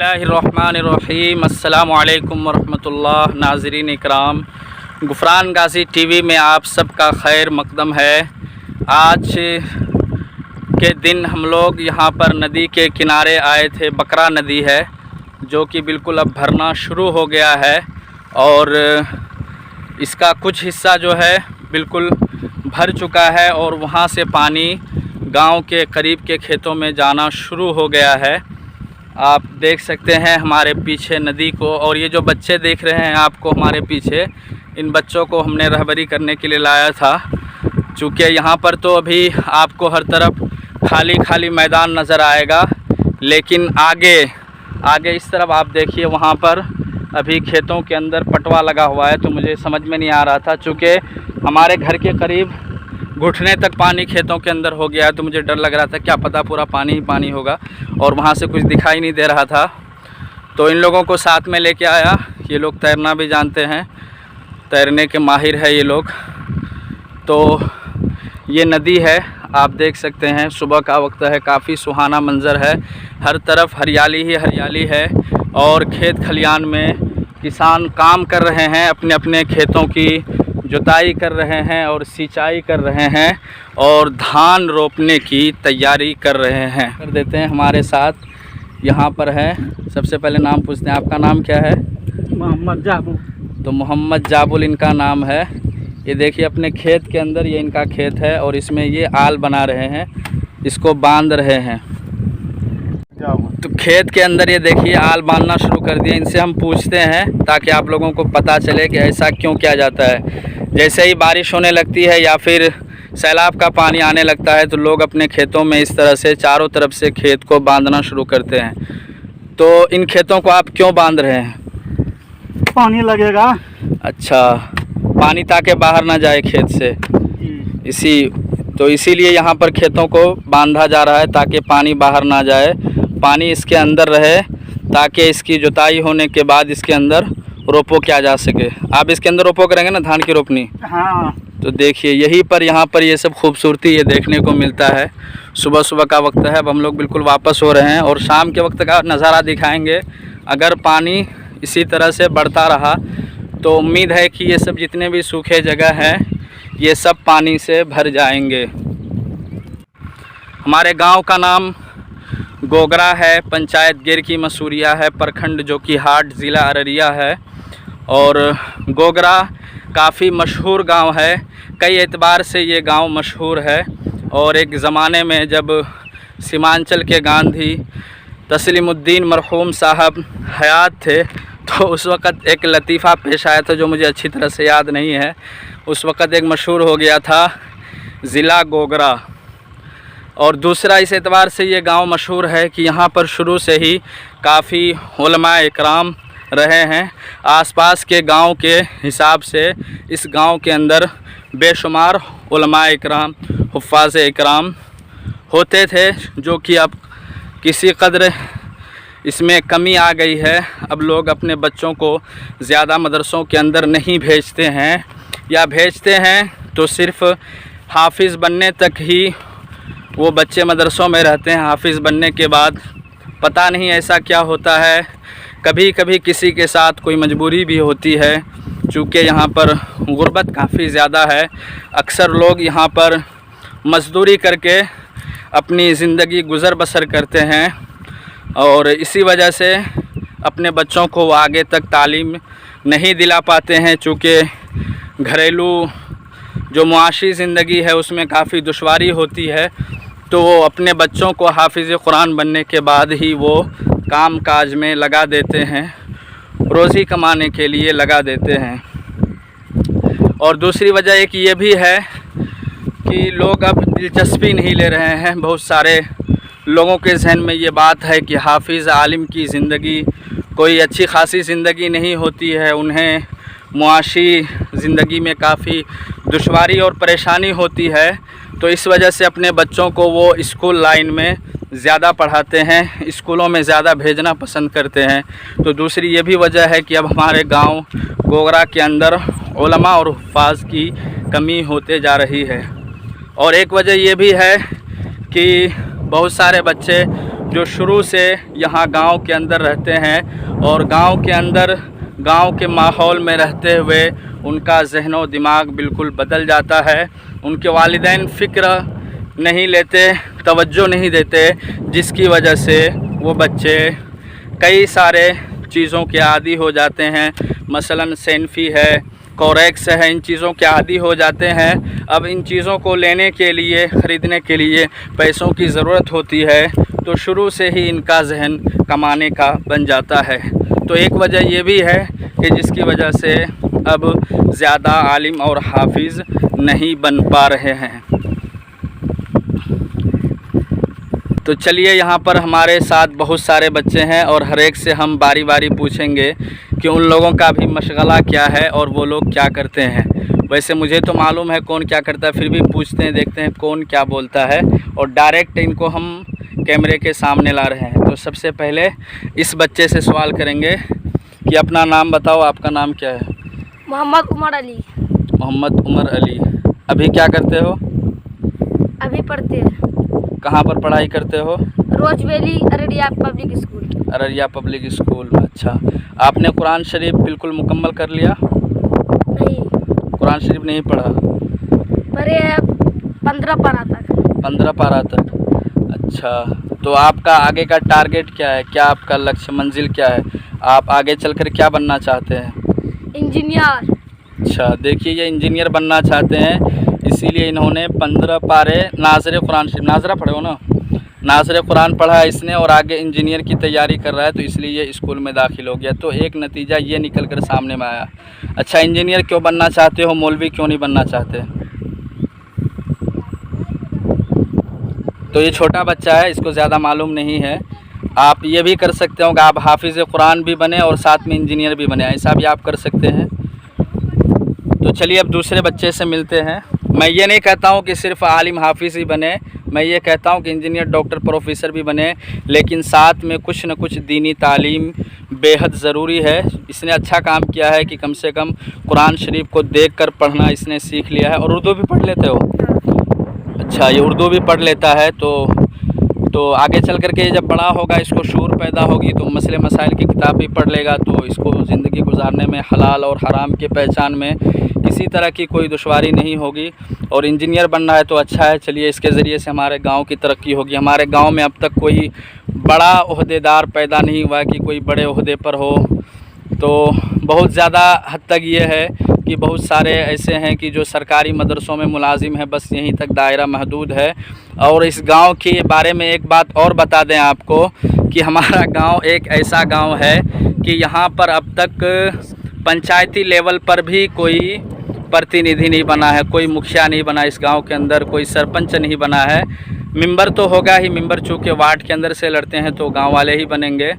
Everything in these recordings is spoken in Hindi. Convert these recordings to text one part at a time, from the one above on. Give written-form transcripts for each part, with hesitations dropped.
बिस्मिल्लाहिर्रहमानिर्रहीम। अस्सलामु अलैकुम वरहमतुल्लाह। नाज़रीन इकराम, गुफरान गाज़ी टीवी में आप सबका खैर मकदम है। आज के दिन हम लोग यहाँ पर नदी के किनारे आए थे। बकरा नदी है जो कि बिल्कुल अब भरना शुरू हो गया है और इसका कुछ हिस्सा जो है बिल्कुल भर चुका है और वहाँ से पानी गांव के करीब के खेतों में जाना शुरू हो गया है। आप देख सकते हैं हमारे पीछे नदी को, और ये जो बच्चे देख रहे हैं आपको हमारे पीछे, इन बच्चों को हमने रहबरी करने के लिए लाया था। चूँकि यहाँ पर तो अभी आपको हर तरफ खाली खाली मैदान नज़र आएगा, लेकिन आगे इस तरफ आप देखिए, वहाँ पर अभी खेतों के अंदर पटवा लगा हुआ है। तो मुझे समझ में नहीं आ रहा था, चूँकि हमारे घर के करीब घुटने तक पानी खेतों के अंदर हो गया है, तो मुझे डर लग रहा था क्या पता पूरा पानी ही पानी होगा, और वहाँ से कुछ दिखाई नहीं दे रहा था। तो इन लोगों को साथ में लेके आया। ये लोग तैरना भी जानते हैं, तैरने के माहिर है ये लोग। तो ये नदी है, आप देख सकते हैं, सुबह का वक्त है, काफ़ी सुहाना मंज़र है, हर तरफ हरियाली ही हरियाली है और खेत खलियान में किसान काम कर रहे हैं, अपने अपने खेतों की जुताई कर रहे हैं और सिंचाई कर रहे हैं और धान रोपने की तैयारी कर रहे हैं। कर देते हैं हमारे साथ यहाँ पर है। सबसे पहले नाम पूछते हैं, आपका नाम क्या है? मोहम्मद जाबुल। तो मोहम्मद जाबुल इनका नाम है। ये देखिए अपने खेत के अंदर ये इनका खेत है और इसमें ये आल बना रहे हैं, इसको बांध रहे हैं। तो खेत के अंदर ये देखिए आल बांधना शुरू कर दिया। इनसे हम पूछते हैं ताकि आप लोगों को पता चले कि ऐसा क्यों किया जाता है। जैसे ही बारिश होने लगती है या फिर सैलाब का पानी आने लगता है तो लोग अपने खेतों में इस तरह से चारों तरफ से खेत को बांधना शुरू करते हैं। तो इन खेतों को आप क्यों बांध रहे हैं? पानी लगेगा। अच्छा, पानी ताकि बाहर ना जाए खेत से, इसीलिए यहाँ पर खेतों को बांधा जा रहा है ताकि पानी बाहर ना जाए, पानी इसके अंदर रहे ताकि इसकी जुताई होने के बाद इसके अंदर रोपो किया जा सके। आप इसके अंदर रोपो करेंगे ना, धान की रोपनी? हाँ। तो देखिए यहाँ पर ये सब खूबसूरती ये देखने को मिलता है। सुबह सुबह का वक्त है, अब हम लोग बिल्कुल वापस हो रहे हैं और शाम के वक्त का नज़ारा दिखाएंगे। अगर पानी इसी तरह से बढ़ता रहा तो उम्मीद है कि ये सब जितने भी सूखे जगह हैं ये सब पानी से भर जाएंगे। हमारे गांव का नाम गोगरा है, पंचायत गिर की मसूरिया है, प्रखंड जो कि हाट ज़िला अररिया है। और गोगरा काफ़ी मशहूर गांव है, कई एतबार से ये गांव मशहूर है। और एक ज़माने में जब सीमांचल के गांधी तस्लीमुद्दीन मरहूम साहब हयात थे तो उस वक़्त एक लतीफ़ा पेश आया था जो मुझे अच्छी तरह से याद नहीं है। उस वक़्त एक मशहूर हो गया था ज़िला गोगरा। और दूसरा इस एतबार से ये गांव मशहूर है कि यहाँ पर शुरू से ही काफ़ी उलमाए इकराम रहे हैं। आसपास के गांव के हिसाब से इस गांव के अंदर बेशुमार उलमाए इकराम, हुफ़्फ़ाज़ इकराम होते थे, जो कि अब किसी कदर इसमें कमी आ गई है। अब लोग अपने बच्चों को ज़्यादा मदरसों के अंदर नहीं भेजते हैं, या भेजते हैं तो सिर्फ़ हाफिज़ बनने तक ही वो बच्चे मदरसों में रहते हैं। हाफिज़ बनने के बाद पता नहीं ऐसा क्या होता है, कभी कभी किसी के साथ कोई मजबूरी भी होती है। चूँकि यहाँ पर गुर्बत काफ़ी ज़्यादा है, अक्सर लोग यहाँ पर मज़दूरी करके अपनी ज़िंदगी गुज़र बसर करते हैं और इसी वजह से अपने बच्चों को आगे तक तालीम नहीं दिला पाते हैं। चूँकि घरेलू जो मुआशी ज़िंदगी है उसमें काफ़ी दुश्वारी होती है, तो वो अपने बच्चों को हाफिज़ कुरान बनने के बाद ही वो काम काज में लगा देते हैं, रोज़ी कमाने के लिए लगा देते हैं। और दूसरी वजह एक ये भी है कि लोग अब दिलचस्पी नहीं ले रहे हैं। बहुत सारे लोगों के जहन में ये बात है कि हाफिज़ आलिम की ज़िंदगी कोई अच्छी खासी ज़िंदगी नहीं होती है, उन्हें मुआशी ज़िंदगी में काफ़ी दुश्वारी और परेशानी होती है। तो इस वजह से अपने बच्चों को वो स्कूल लाइन में ज़्यादा पढ़ाते हैं, स्कूलों में ज़्यादा भेजना पसंद करते हैं। तो दूसरी ये भी वजह है कि अब हमारे गांव गोगरा के अंदर उलमा और हुफ़्फ़ाज़ की कमी होते जा रही है। और एक वजह ये भी है कि बहुत सारे बच्चे जो शुरू से यहाँ गांव के अंदर रहते हैं और गांव के माहौल में रहते हुए उनका ज़हन दिमाग बिल्कुल बदल जाता है। उनके वालिदैन फ़िक्र नहीं लेते, तवज्जो नहीं देते, जिसकी वजह से वो बच्चे कई सारे चीज़ों के आदी हो जाते हैं। मसलन सेल्फी है, कोरेक्स है, इन चीज़ों के आदी हो जाते हैं। अब इन चीज़ों को लेने के लिए, ख़रीदने के लिए पैसों की ज़रूरत होती है, तो शुरू से ही इनका जहन कमाने का बन जाता है। तो एक वजह ये भी है कि जिसकी वजह से अब ज़्यादा आलिम और हाफिज़ नहीं बन पा रहे हैं। तो चलिए, यहाँ पर हमारे साथ बहुत सारे बच्चे हैं और हर एक से हम बारी बारी पूछेंगे कि उन लोगों का भी मशगला क्या है और वो लोग क्या करते हैं। वैसे मुझे तो मालूम है कौन क्या करता है, फिर भी पूछते हैं, देखते हैं कौन क्या बोलता है, और डायरेक्ट इनको हम कैमरे के सामने ला रहे हैं। तो सबसे पहले इस बच्चे से सवाल करेंगे कि अपना नाम बताओ, आपका नाम क्या है? मोहम्मद उमर अली। मोहम्मद उमर अली। अभी क्या करते हो? अभी पढ़ते हैं। कहाँ पर पढ़ाई करते हो? Rose Valley Araria public school. Araria public school. अच्छा, आपने कुरान शरीफ बिल्कुल मुकम्मल कर लिया? नहीं, कुरान शरीफ नहीं पढ़ा? पढ़े 15 पारा तक। 15 पारा तक। अच्छा, तो आपका आगे का टारगेट क्या है? क्या आपका लक्ष्य, मंजिल क्या है? आप आगे चलकर क्या बनना चाहते हैं? इंजीनियर। अच्छा, देखिए ये इंजीनियर बनना चाहते हैं, इसीलिए इन्होंने 15 पारे नाज़रे कुरान शरीफ, नाज़रा पढ़े हो ना, नाज़रे कुरान पढ़ा है इसने और आगे इंजीनियर की तैयारी कर रहा है, तो इसलिए ये स्कूल में दाखिल हो गया। तो एक नतीजा ये निकल कर सामने में आया। अच्छा, इंजीनियर क्यों बनना चाहते हो, मौलवी क्यों नहीं बनना चाहते? तो ये छोटा बच्चा है, इसको ज़्यादा मालूम नहीं है। आप ये भी कर सकते हो कि आप हाफिज़ कुरान भी बने और साथ में इंजीनियर भी बने, ऐसा भी आप कर सकते हैं। तो चलिए अब दूसरे बच्चे से मिलते हैं। मैं ये नहीं कहता हूँ कि सिर्फ़ आलिम हाफिज़ ही बने, मैं ये कहता हूँ कि इंजीनियर, डॉक्टर, प्रोफेसर भी बने, लेकिन साथ में कुछ न कुछ दीनी तालीम बेहद ज़रूरी है। इसने अच्छा काम किया है कि कम से कम कुरान शरीफ को देखकर पढ़ना इसने सीख लिया है। और उर्दू भी पढ़ लेते हो? अच्छा, ये उर्दू भी पढ़ लेता है। तो आगे चल कर के जब बड़ा होगा, इसको शूर पैदा होगी, तो मसले मसाइल की किताब भी पढ़ लेगा, तो इसको ज़िंदगी गुजारने में, हलाल और हराम के पहचान में किसी तरह की कोई दुश्वारी नहीं होगी। और इंजीनियर बनना है तो अच्छा है। चलिए, इसके ज़रिए से हमारे गांव की तरक्की होगी। हमारे गांव में अब तक कोई बड़ा ओहदेदार पैदा नहीं हुआ कि कोई बड़े ओहदे पर हो। तो बहुत ज़्यादा हद तक ये है कि बहुत सारे ऐसे हैं कि जो सरकारी मदरसों में मुलाजिम हैं, बस यहीं तक दायरा महदूद है। और इस गांव के बारे में एक बात और बता दें आपको कि हमारा गांव एक ऐसा गांव है कि यहाँ पर अब तक पंचायती लेवल पर भी कोई प्रतिनिधि नहीं बना है, कोई मुखिया नहीं बना इस गांव के अंदर, कोई सरपंच नहीं बना है। मेंबर तो होगा ही, मेंबर चूँकि वार्ड के अंदर से लड़ते हैं तो गांव वाले ही बनेंगे,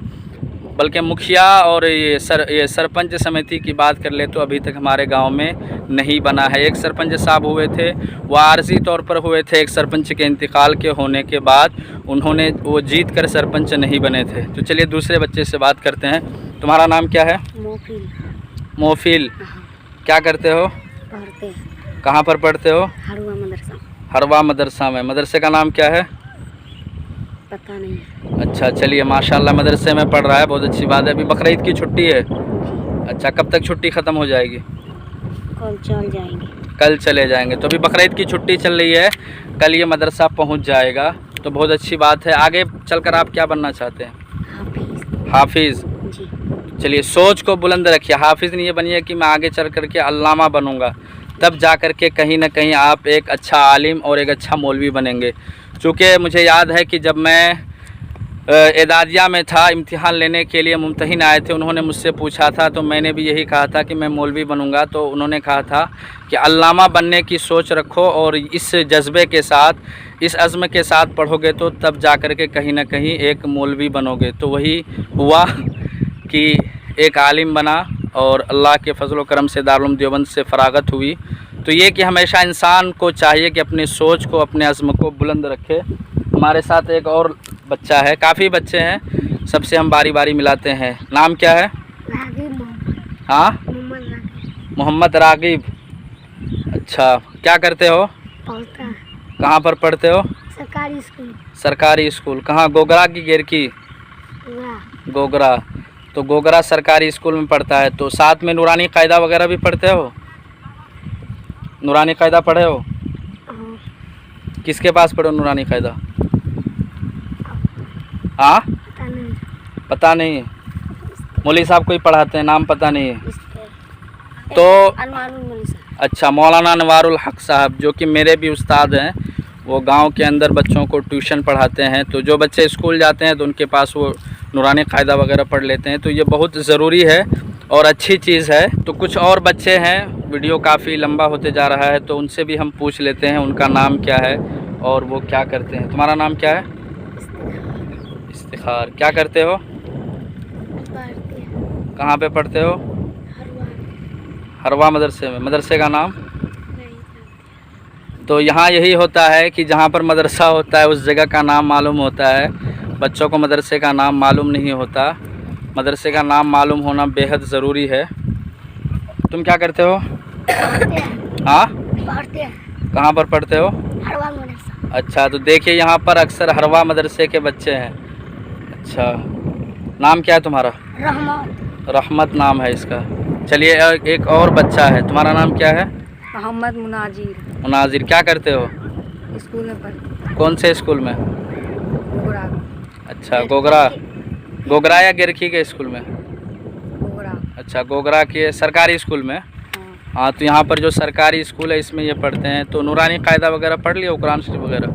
बल्कि मुखिया और ये सरपंच समिति की बात कर ले तो अभी तक हमारे गांव में नहीं बना है। एक सरपंच साहब हुए थे, वो आर्जी तौर पर हुए थे। एक सरपंच के इंतकाल के होने के बाद उन्होंने वो जीत कर सरपंच नहीं बने थे। तो चलिए दूसरे बच्चे से बात करते हैं। तुम्हारा नाम क्या है? मोफिल। मोफिल। क्या करते हो? पढ़ते हैं। कहाँ पर पढ़ते हो? हरवा मदरसा। हरवा मदरसा में। मदरसे का नाम क्या है? पता नहीं। अच्छा, चलिए माशाल्लाह मदरसे में पढ़ रहा है, बहुत अच्छी बात है। अभी बकरीद की छुट्टी है। अच्छा, कब तक छुट्टी ख़त्म हो जाएगी? कल चल जाएंगे। कल चले जाएंगे। तो अभी बकरीद की छुट्टी चल रही है, कल ये मदरसा पहुंच जाएगा, तो बहुत अच्छी बात है। आगे चलकर आप क्या बनना चाहते हैं? हाफिज। हाफिज़। जी। चलिए, सोच को बुलंद रखिए। हाफिज़ नहीं ये बनिए कि मैं आगे चल कर के अल्लामा बनूंगा, तब जा कर के कहीं ना कहीं आप एक अच्छा आलिम और एक अच्छा मौलवी बनेंगे। चूँकि मुझे याद है कि जब मैं एदादिया में था, इम्तिहान लेने के लिए मुम्तहिन आए थे, उन्होंने मुझसे पूछा था, तो मैंने भी यही कहा था कि मैं मौलवी बनूंगा। तो उन्होंने कहा था कि अल्लामा बनने की सोच रखो और इस जज्बे के साथ, इस अज़्म के साथ पढ़ोगे तो तब जा कर के कहीं ना कहीं एक मौलवी बनोगे। तो वही हुआ कि एक आलिम बना और अल्लाह के फजल व करम से दारुल उलूम देवबंद से फ़रागत हुई। तो ये कि हमेशा इंसान को चाहिए कि अपनी सोच को, अपने अज़्म को बुलंद रखे। हमारे साथ एक और बच्चा है, काफ़ी बच्चे हैं, सबसे हम बारी बारी मिलाते हैं। नाम क्या है? हाँ, मोहम्मद रागिब। अच्छा, क्या करते हो? पढ़ता है। कहाँ पर पढ़ते हो? सरकारी स्कूल। सरकारी स्कूल कहाँ? गोगरा की गिरकी? गोगरा। तो गोगरा सरकारी स्कूल में पढ़ता है। तो साथ में नूरानी कायदा वगैरह भी पढ़ते हो? नूरानी कायदा पढ़े हो? किसके पास पढ़ो नूरानी कायदा? हाँ, पता नहीं है। मौलवी साहब को ही पढ़ाते हैं, नाम पता नहीं है। तो अच्छा, मौलाना अनवारुल हक साहब जो कि मेरे भी उस्ताद हैं, वो गांव के अंदर बच्चों को ट्यूशन पढ़ाते हैं। तो जो बच्चे स्कूल जाते हैं तो उनके पास वो नूरानी कायदा वगैरह पढ़ लेते हैं। तो ये बहुत ज़रूरी है और अच्छी चीज़ है। तो कुछ और बच्चे हैं, वीडियो काफ़ी लंबा होते जा रहा है तो उनसे भी हम पूछ लेते हैं उनका नाम क्या है और वो क्या करते हैं। तुम्हारा नाम क्या है? इफ्तिखार। क्या करते हो? कहाँ पे पढ़ते हो? हरवा मदरसे में। मदरसे का नाम? तो यहाँ यही होता है कि जहाँ पर मदरसा होता है उस जगह का नाम मालूम होता है, बच्चों को मदरसे का नाम मालूम नहीं होता। मदरसे का नाम मालूम होना बेहद ज़रूरी है। तुम क्या करते हो? हाँ, कहाँ पर पढ़ते हो? अच्छा, तो देखिए यहाँ पर अक्सर हरवा मदरसे के बच्चे हैं। अच्छा, नाम क्या है तुम्हारा? रहमत नाम है इसका। चलिए, एक और बच्चा है, तुम्हारा नाम क्या है? मोहम्मद मुनाजिर। मुनाजिर। क्या करते हो? स्कूल में पढ़। कौन से स्कूल में? गोगरा। अच्छा, गोगरा। गोगरा या गिरकी के स्कूल में? गोगरा। अच्छा, गोगरा के सरकारी स्कूल में। हाँ, तो यहाँ पर जो सरकारी स्कूल है इसमें ये पढ़ते हैं। तो नूरानी कायदा वगैरह पढ़ लिया, कुरान शरीफ वगैरह?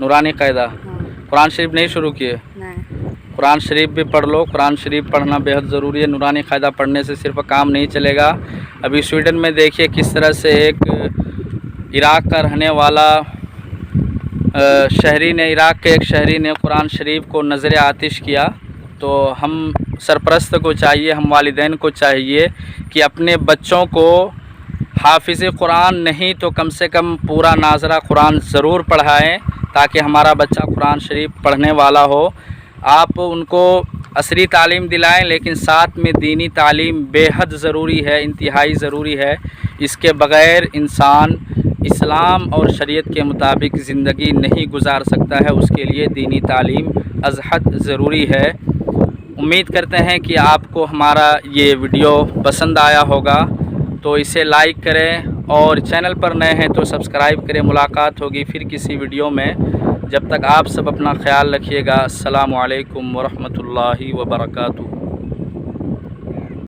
नूरानी कायदा। कुरान शरीफ नहीं शुरू किए? कुरान शरीफ भी पढ़ लो। कुरान शरीफ पढ़ना बेहद ज़रूरी है। नूरानी कायदा पढ़ने से सिर्फ काम नहीं चलेगा। अभी स्वीडन में देखिए किस तरह से एक इराक़ का रहने वाला शहरी ने, इराक़ के एक शहरी ने कुरान शरीफ को नज़र आतिश किया। तो हम सरपरस्त को चाहिए, हम वालिदैन को चाहिए कि अपने बच्चों को हाफिज़ कुरान नहीं तो कम से कम पूरा नाज़रा कुरान ज़रूर पढ़ाएं ताकि हमारा बच्चा कुरान शरीफ पढ़ने वाला हो। आप उनको असरी तालीम दिलाएं, लेकिन साथ में दीनी तालीम बेहद ज़रूरी है, इंतहाई ज़रूरी है। इसके बग़ैर इंसान इस्लाम और शरीयत के मुताबिक ज़िंदगी नहीं गुजार सकता है। उसके लिए दीनी तालीम अज़हद ज़रूरी है। उम्मीद करते हैं कि आपको हमारा ये वीडियो पसंद आया होगा, तो इसे लाइक करें और चैनल पर नए हैं तो सब्सक्राइब करें। मुलाकात होगी फिर किसी वीडियो में। जब तक आप सब अपना ख्याल रखिएगा। अस्सलामु अलैकुम वरहमतुल्लाहि वबरकातुहू।